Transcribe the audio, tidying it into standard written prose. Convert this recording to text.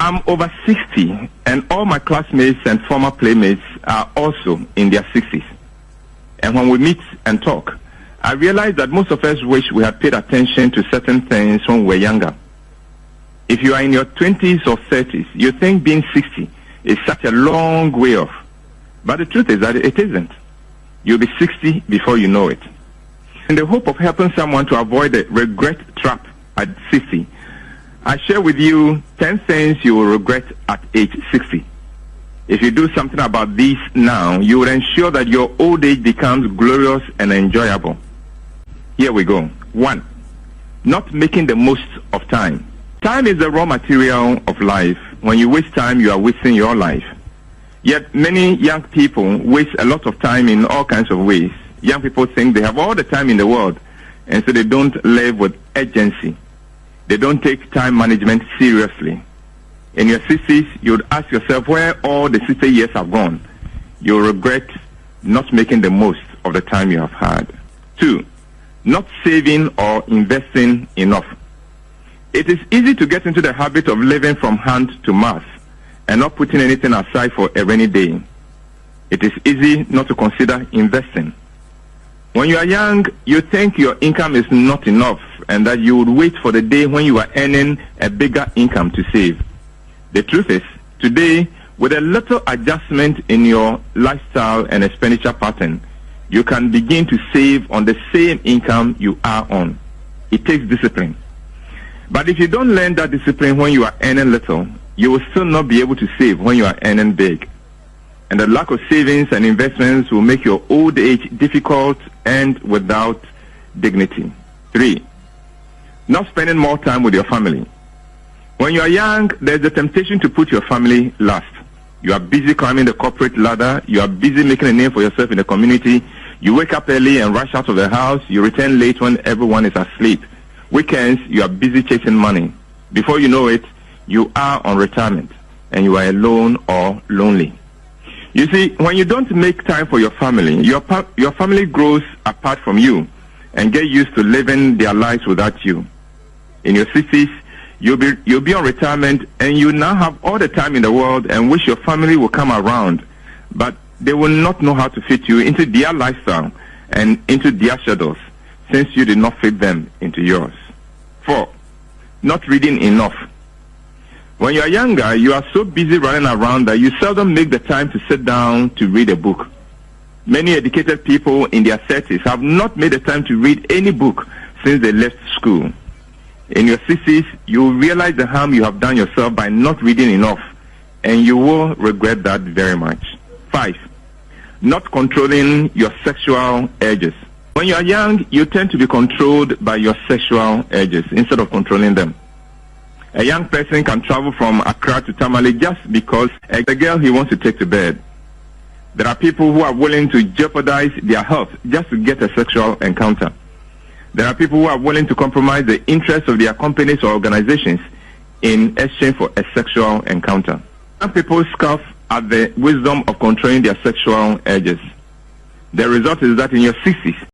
I'm over 60, and all my classmates and former playmates are also in their 60s. And when we meet and talk, I realize that most of us wish we had paid attention to certain things when we were younger. If you are in your 20s or 30s, you think being 60 is such a long way off. But the truth is that it isn't. You'll be 60 before you know it. In the hope of helping someone to avoid the regret trap at 60, I share with you 10 things you will regret at age 60. If you do something about these now, you will ensure that your old age becomes glorious and enjoyable. Here we go. 1. Not making the most of time. Time is the raw material of life. When you waste time, you are wasting your life. Yet many young people waste a lot of time in all kinds of ways. Young people think they have all the time in the world, and so they don't live with urgency. They don't take time management seriously. In your 60s, you would ask yourself where all the 60 years have gone. You'll regret not making the most of the time you have had. 2. Not saving or investing enough. It is easy to get into the habit of living from hand to mouth and not putting anything aside for a rainy day. It is easy not to consider investing. When you are young, you think your income is not enough and that you would wait for the day when you are earning a bigger income to save. The truth is, today, with a little adjustment in your lifestyle and expenditure pattern, you can begin to save on the same income you are on. It takes discipline. But if you don't learn that discipline when you are earning little, you will still not be able to save when you are earning big. And the lack of savings and investments will make your old age difficult and without dignity. 3. Not spending more time with your family. When you are young, there's a temptation to put your family last. You are busy climbing the corporate ladder. You are busy making a name for yourself in the community. You wake up early and rush out of the house. You return late when everyone is asleep. Weekends, you are busy chasing money. Before you know it, you are on retirement and you are alone or lonely. You see, when you don't make time for your family, your family grows apart from you and get used to living their lives without you. In your 60s, you'll be on retirement and you now have all the time in the world and wish your family will come around, but they will not know how to fit you into their lifestyle and into their schedules since you did not fit them into yours. 4. Not reading enough. When you are younger, you are so busy running around that you seldom make the time to sit down to read a book. Many educated people in their 30s have not made the time to read any book since they left school. In your 60s, you will realize the harm you have done yourself by not reading enough, and you will regret that very much. 5. Not controlling your sexual urges. When you are young, you tend to be controlled by your sexual urges instead of controlling them. A young person can travel from Accra to Tamale just because a girl he wants to take to bed. There are people who are willing to jeopardize their health just to get a sexual encounter. There are people who are willing to compromise the interests of their companies or organizations in exchange for a sexual encounter. Some people scoff at the wisdom of controlling their sexual urges. The result is that in your 60s,